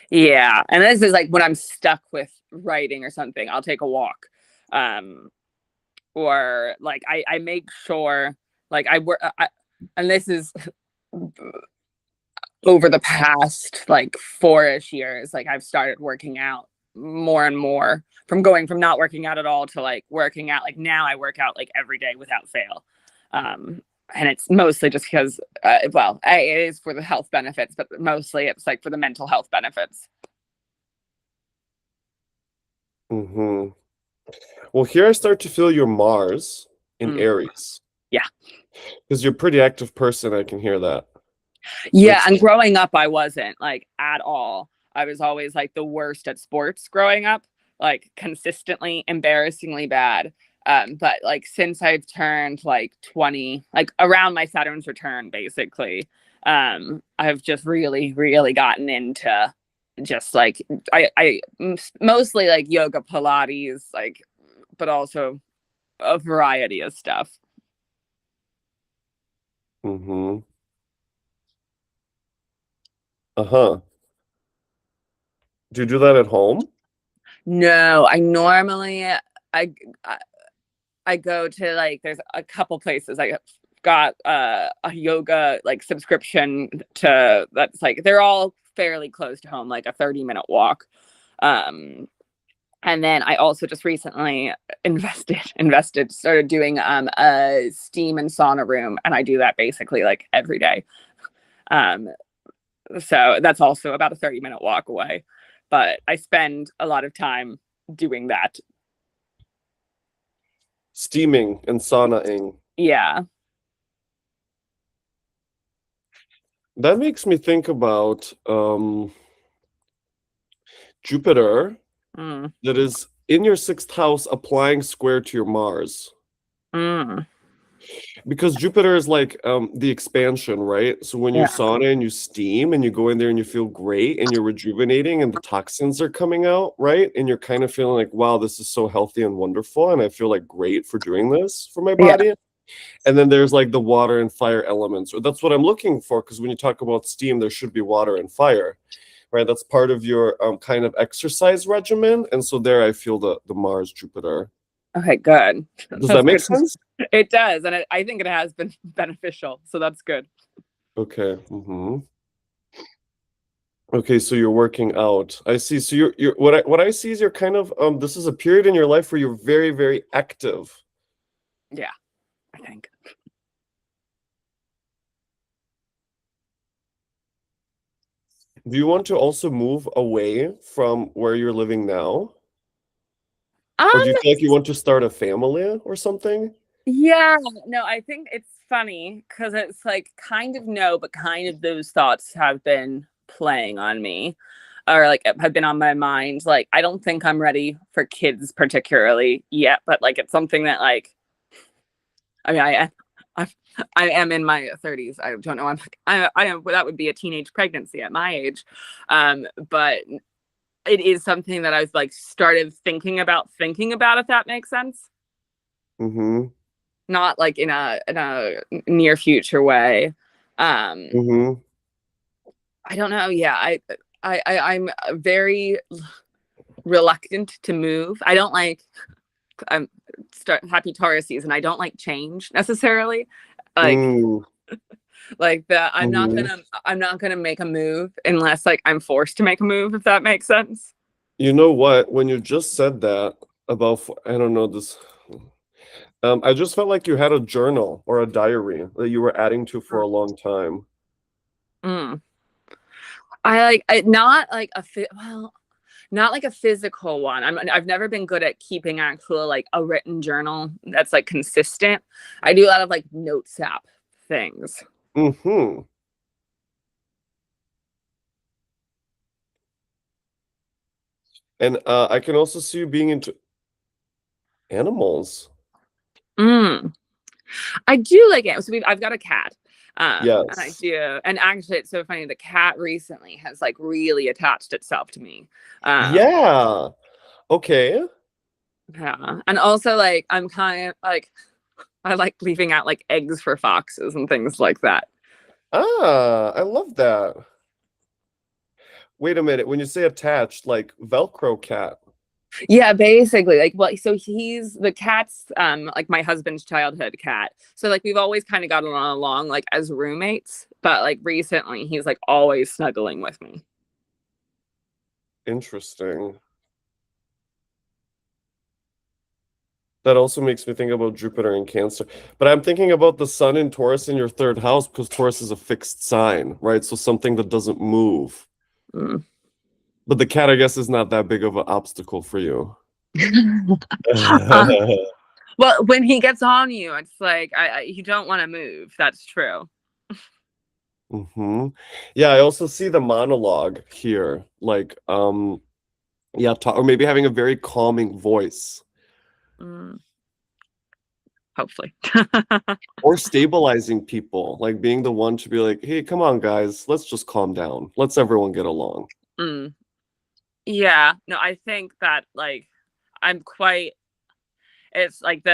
Yeah. And this is like when I'm stuck with writing or something, I'll take a walk. Um, or like I make sure like I work and this is over the past like 4-ish years, like I've started working out more and more from going from not working out at all to like working out. Like now I work out like every day without fail. Um, and it's mostly just because, it is for the health benefits, but mostly it's like for the mental health benefits. Mm-hmm. Well, here I start to feel your Mars in Mm, Aries. yeah. Because you're a pretty active person, I can hear that. Yeah. And growing up, I wasn't like at all. I was always like the worst at sports growing up, like consistently embarrassingly bad. But like since I've turned like 20, like around my Saturn's return, basically, I've just really, really gotten into just like mostly like yoga, Pilates, like, but also a variety of stuff. Mm-hmm. Uh-huh. Do you do that at home? No, I normally I I go to like there's a couple places. I got a yoga like subscription to that's like they're all fairly close to home, like a 30-minute walk. Um and then I also just recently started doing a steam and sauna room, and I do that basically like every day. Um so that's also about a 30-minute walk away. But I spend a lot of time doing that. Steaming and saunaing. Yeah. That makes me think about Jupiter Mm. that is in your sixth house applying square to your Mars. Mm. Because Jupiter is like the expansion, right? So when you Yeah. sauna and you steam and you go in there and you feel great and you're rejuvenating and the toxins are coming out, right? And you're kind of feeling like, wow, this is so healthy and wonderful. And I feel like great for doing this for my Yeah. body. And then there's like the water and fire elements, or that's what I'm looking for. Because when you talk about steam, there should be water and fire, right? That's part of your kind of exercise regimen. And so there I feel the Mars Jupiter. Okay, good. Does That's that make good. sense? It does, and I think it has been beneficial, so that's good. Okay. Mm-hmm. Okay, so you're working out. I see. So you're what I see is you're kind of this is a period in your life where you're very, very active. Yeah, I think. Do you want to also move away from where you're living now? Or do Um, you feel like you want to start a family or something? yeah, no, I think it's funny because it's like kind of no, but kind of those thoughts have been playing on me or like have been on my mind. Like, I don't think I'm ready for kids particularly yet, but like it's something that like I mean, I, I am in my 30s. I don't know. I am. That would be a teenage pregnancy at my age, but it is something that I've like started thinking about. If that makes sense. Mm-hmm. Not like in a near future way. Um, Mm-hmm. I don't know. Yeah, I'm very reluctant to move. I don't like. I'm start happy Taurus season. I don't like change necessarily. Like Mm, I'm mm-hmm. not gonna make a move unless like I'm forced to make a move, if that makes sense. You know what? When you just said that about I don't know this, I just felt like you had a journal or a diary that you were adding to for a long time. Mm. Not like not like a physical one. I've never been good at keeping actual like a written journal that's like consistent. I do a lot of like notes app things. Mm-hmm. And I can also see you being into animals. Mm. I do like it. So I've got a cat. And I Yes. do. And actually, it's so funny. The cat recently has like really attached itself to me. Um, Yeah. Okay. yeah. And also, like, I'm kind of like, I like leaving out like eggs for foxes and things like that. Ah, I love that. Wait a minute. When you say attached, like Velcro cat. Yeah, basically. Like, well, so he's the cat's like my husband's childhood cat. So like we've always kind of gotten along like as roommates, but like recently he's like always snuggling with me. Interesting. That also makes me think about Jupiter and Cancer. But I'm thinking about the sun in Taurus in your third house because Taurus is a fixed sign, right? So something that doesn't move. Mm. But the cat, I guess, is not that big of an obstacle for you. Uh, well, when he gets on you, it's like you don't want to move. That's true. Hmm. Yeah, I also see the monologue here, like yeah, or maybe having a very calming voice Mm, hopefully. or stabilizing people, like being the one to be like, "Hey, come on guys, let's just calm down. Let's everyone get along." Mm. Yeah. No, I think that like I'm quite it's like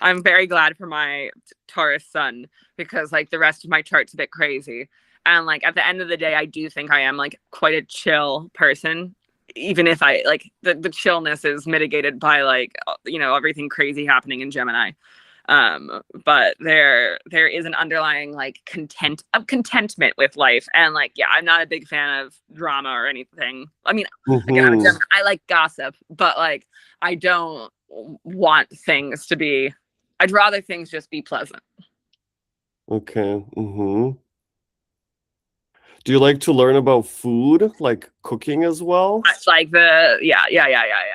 I'm very glad for my Taurus sun because like the rest of my chart's a bit crazy. And like at the end of the day, I do think I am like quite a chill person. Even if I like the chillness is mitigated by like everything crazy happening in Gemini. But there is an underlying like contentment with life. And like yeah, I'm not a big fan of drama or anything. I mean, again, I'm a Hmm. Gemini. I like gossip, but like I don't want things to be I'd rather things just be pleasant. Okay. Hmm. Do you like to learn about food, like cooking as well? Like the yeah.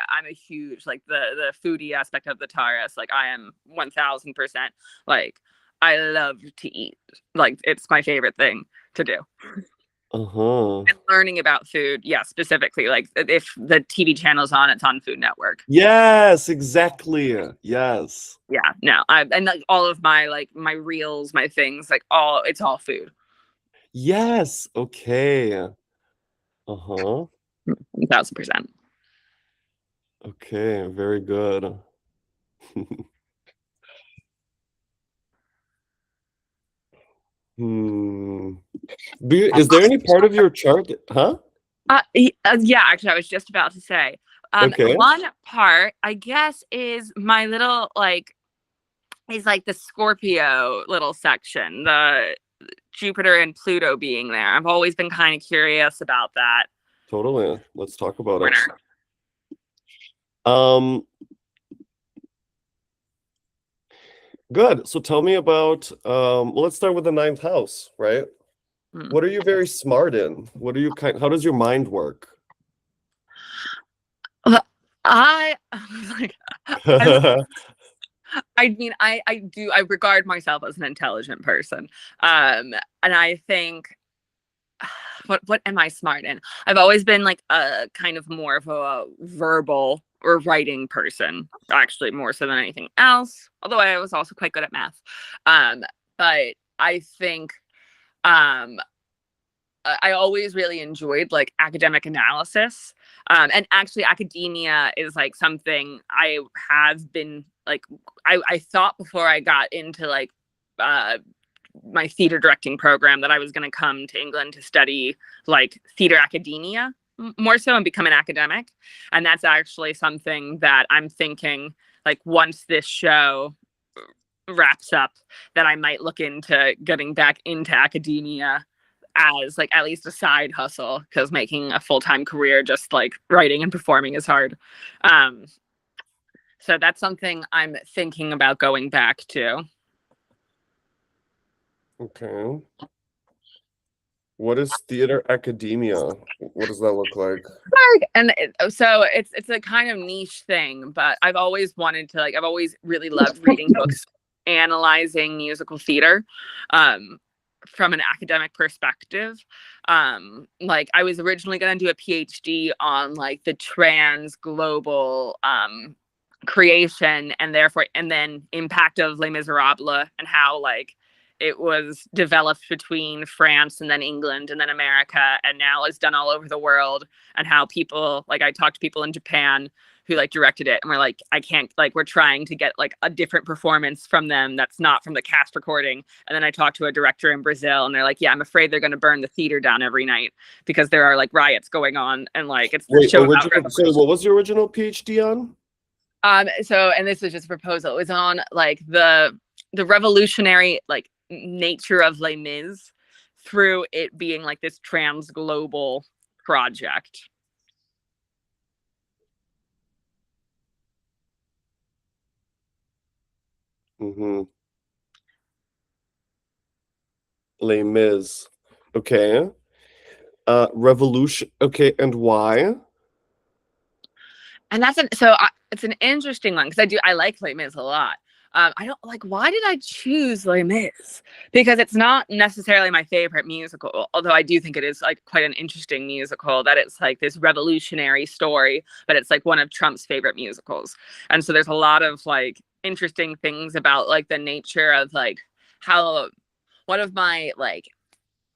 I'm a huge like the foodie aspect of the Taurus. Like I am 1000%. Like I love to eat. Like it's my favorite thing to do. Uh-huh. And learning about food, yeah, specifically. Like if the TV channel's on, it's on Food Network. Yes, exactly. Yes. Yeah, no, and like all of my like my reels, my things, like all it's all food. Yes. Okay. Uh-huh. 1000%. Okay, very good. Hmm. Is there any part of your chart huh? Yeah, actually, I was just about to say. Okay. One part, I guess, is my little like is like the Scorpio little section, the Jupiter and Pluto being there. I've always been kind of curious about that. Totally. Let's talk about it. Winter. Um, Good. So tell me about well, let's start with the ninth house, right? Hmm. What are you very smart in? What are you how does your mind work? I like I mean I regard myself as an intelligent person. And I think what am I smart in? I've always been like a kind of more of a verbal or writing person, actually more so than anything else. Although I was also quite good at math. Um, but I think um I always really enjoyed like academic analysis. And actually academia is like something I have been like I thought before I got into like uh my theater directing program that I was going to come to England to study like theater academia more so and become an academic. And that's actually something that I'm thinking like once this show wraps up that I might look into getting back into academia as like at least a side hustle because making a full-time career just like writing and performing is hard. um So that's something I'm thinking about going back to. Okay. What is theater academia? What does that look like? And so it's a kind of niche thing, but I've always wanted to, like, I've always really loved reading books analyzing musical theater from an academic perspective. Like, I was originally going to do a PhD on like the trans global creation and therefore and then impact of Les Miserables and how like it was developed between France and then England and then America and now it's done all over the world, and how people, like, I talked to people in Japan who like directed it and we're like, I can't, like, we're trying to get like a different performance from them that's not from the cast recording. And then I talked to a director in Brazil and they're like, yeah, I'm afraid they're going to burn the theater down every night because there are like riots going on and like it's Wait, show original, so what was your original PhD on? So, and this was just a proposal. It was on like the revolutionary like nature of Les Mis through it being like this trans global project. Mm-hmm. Les Mis. Okay. Revolution. Okay, and why? And it's an interesting one because I like Les Mis a lot. I don't like, why did I choose Les Mis? Because it's not necessarily my favorite musical, although I do think it is like quite an interesting musical, that it's like this revolutionary story, but it's like one of Trump's favorite musicals. And so there's a lot of like interesting things about like the nature of like how one of my like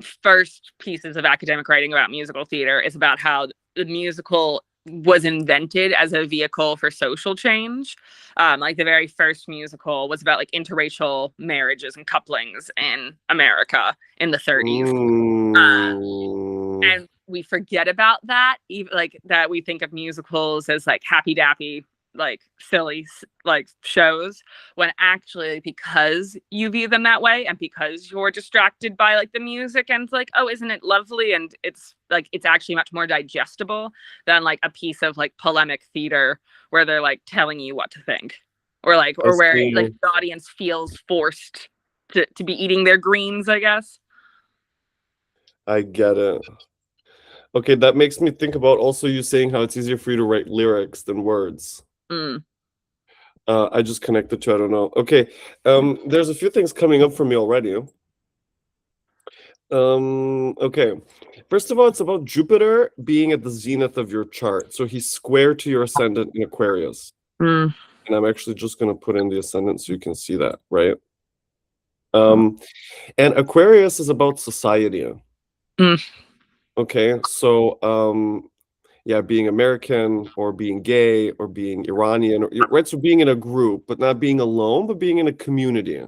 first pieces of academic writing about musical theater is about how the musical was invented as a vehicle for social change. Like the very first musical was about like interracial marriages and couplings in America in the 30s. And we forget about that, even like that we think of musicals as like happy dappy, like silly like shows, when actually because you view them that way and because you're distracted by like the music and it's like, oh, isn't it lovely, and it's like it's actually much more digestible than like a piece of like polemic theater where they're like telling you what to think, or like or where like the audience feels forced to be eating their greens, I guess. I get it. Okay, that makes me think about also you saying how it's easier for you to write lyrics than words. I just connected to, I don't know. Okay, there's a few things coming up for me already. Okay. First of all, it's about Jupiter being at the zenith of your chart. So he's square to your ascendant in Aquarius. And I'm actually just going to put in the ascendant so you can see that, right? And Aquarius is about society. Okay, so yeah, being American or being gay or being Iranian, or, right? So being in a group, but not being alone, but being in a community.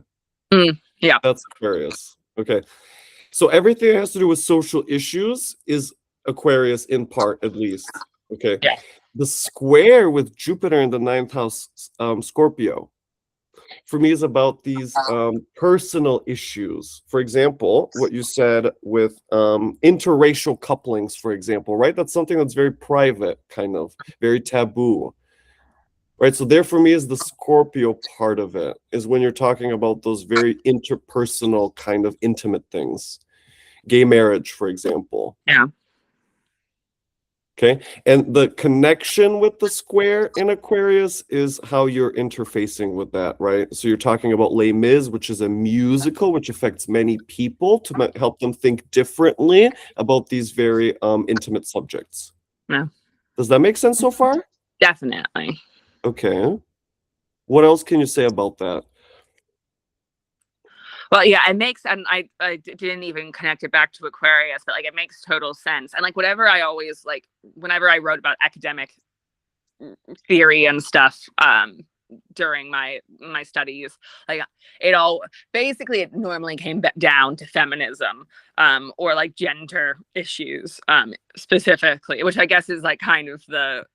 Yeah, that's Aquarius. Okay, so everything that has to do with social issues is Aquarius in part, at least. Okay, yeah. The square with Jupiter in the ninth house, Scorpio, for me is about these personal issues. For example, what you said with interracial couplings, for example, right? That's something that's very private, kind of very taboo, right? So there for me is the Scorpio part of it, is when you're talking about those very interpersonal kind of intimate things. Gay marriage, for example. Yeah. Okay, and the connection with the square in Aquarius is how you're interfacing with that, right? So you're talking about Les Mis, which is a musical which affects many people to help them think differently about these very intimate subjects. Yeah. Does that make sense so far? Definitely. Okay. What else can you say about that? Well, yeah, it makes, and I didn't even connect it back to Aquarius, but like it makes total sense. And like whatever I always like, whenever I wrote about academic theory and stuff, during my studies, like it all basically it normally came down to feminism, or like gender issues, specifically, which I guess is like kind of the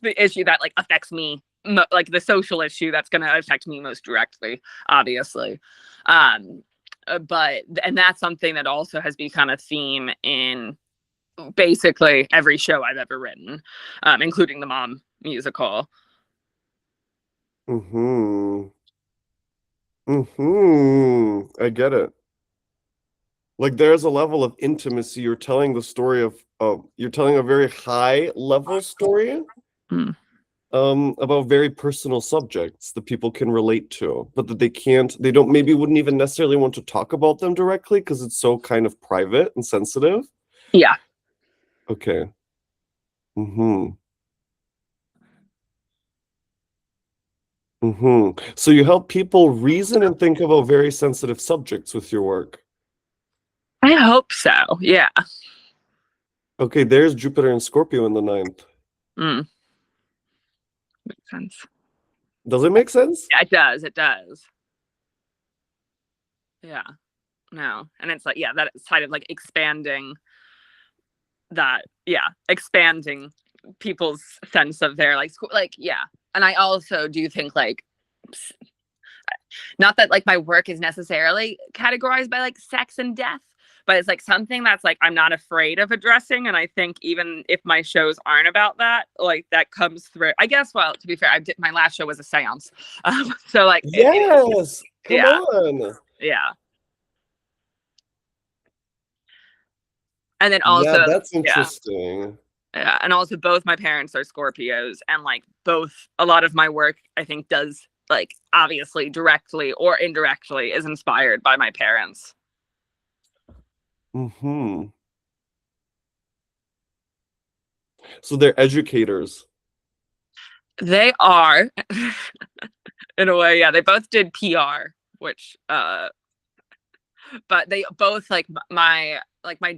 issue that like affects me, like the social issue that's going to affect me most directly, obviously. But and that's something that also has become a theme in basically every show I've ever written, including the Mom musical. Mm-hmm. I get it. Like there's a level of intimacy. You're telling the story of you're telling a very high level story Mm. about very personal subjects that people can relate to, but that they don't maybe wouldn't even necessarily want to talk about them directly because it's so kind of private and sensitive. Yeah. Okay. Mm-hmm. Mm-hmm. So you help people reason and think about very sensitive subjects with your work. I hope so. Yeah. Okay, there's Jupiter and Scorpio in the ninth. Mm. Makes sense. Does it make sense? Yeah, it does. It does. Yeah. No. And it's like, yeah, that side of like expanding expanding people's sense of their like, yeah. And I also do think like, not that like my work is necessarily categorized by like sex and death, but it's like something that's like I'm not afraid of addressing. And I think even if my shows aren't about that, like that comes through. I guess, well, to be fair, my last show was a seance. So like Yes. Come yeah, on. yeah. And then Yeah, also, that's yeah, interesting. yeah, and also both my parents are Scorpios, and like both a lot of my work I think does like obviously directly or indirectly is inspired by my parents. Mm-hmm. So they're educators. They are in a way, yeah, they both did PR, which but they both my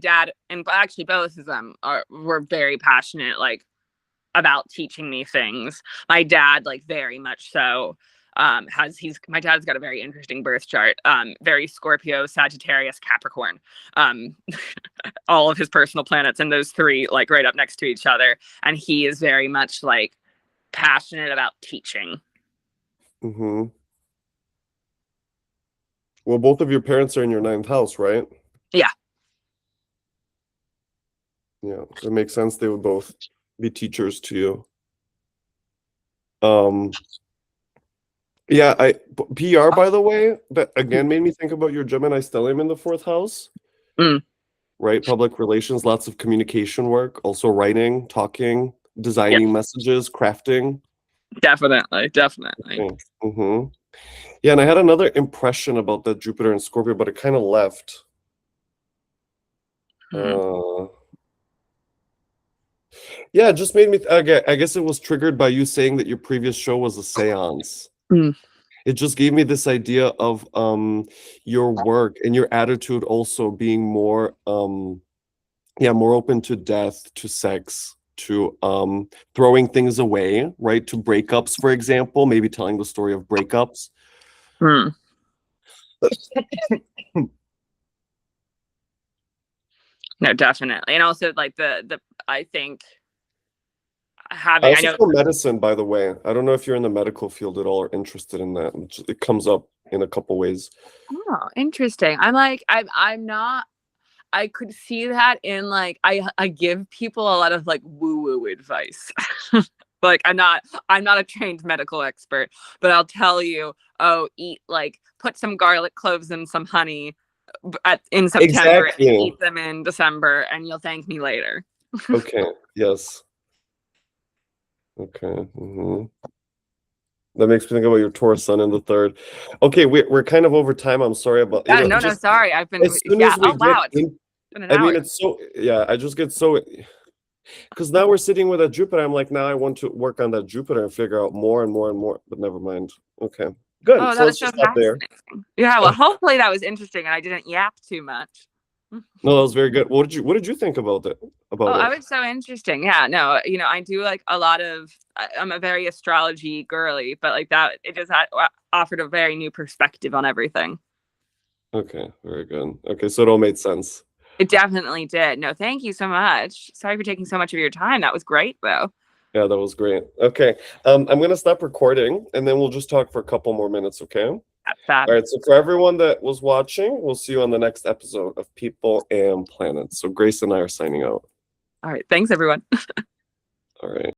dad, and actually both of them were very passionate like about teaching me things. My dad, like very much so, my dad's got a very interesting birth chart. Very Scorpio, Sagittarius, Capricorn. Um, all of his personal planets and those three like right up next to each other. And he is very much like passionate about teaching. Mm-hmm. Well, both of your parents are in your ninth house, right? Yeah. Yeah, it makes sense. They would both be teachers to you. Um, yeah, PR, by the way, that again made me think about your Gemini stellium in the fourth house, Mm, right? Public relations, lots of communication work, also writing, talking, yeah, designing messages, crafting. definitely. Okay. Mm-hmm. Yeah, and I had another impression about that Jupiter and Scorpio, but it kind of left. Mm, Yeah, it just made me. I guess it was triggered by you saying that your previous show was a seance. mm, It just gave me this idea of your work and your attitude also being more more open to death, to sex, to throwing things away, right? To breakups, for example, maybe telling the story of breakups. mm. No, definitely. And also like the I think I having I also know feel medicine, by the way. I don't know if you're in the medical field at all or interested in that. It comes up in a couple ways. oh, interesting. I'm not I could see that in like I give people a lot of like woo woo advice. Like I'm not a trained medical expert, but I'll tell you, oh, eat like put some garlic cloves and some honey in September and Exactly. eat them in December and you'll thank me later. Okay. Yes. Okay. That makes me think about your Taurus sun in the third. Okay, we're kind of over time. I'm sorry about Yeah, no, just sorry. I've been as soon yeah. as we Oh get wow, it's in. been an I mean, hour. it's so yeah. I just get so because now we're sitting with a Jupiter. I'm like, now I want to work on that Jupiter and figure out more and more and more. But never mind. Okay, good. Oh, So that was let's so just stop there. fascinating. Yeah, well, hopefully that was interesting and I didn't yap too much. No, that was very good. What did you think about it? Oh, About I it? was so interesting. Yeah, no, I do like a lot of. I'm a very astrology girly, but like that, it just offered a very new perspective on everything. Okay, very good. Okay, so it all made sense. It definitely did. No, thank you so much. Sorry for taking so much of your time. That was great, though. Yeah, that was great. Okay, I'm gonna stop recording and then we'll just talk for a couple more minutes. Okay. All That's fab. right. So for everyone that was watching, we'll see you on the next episode of People and Planets. So Grace and I are signing out. All right. Thanks, everyone. All right.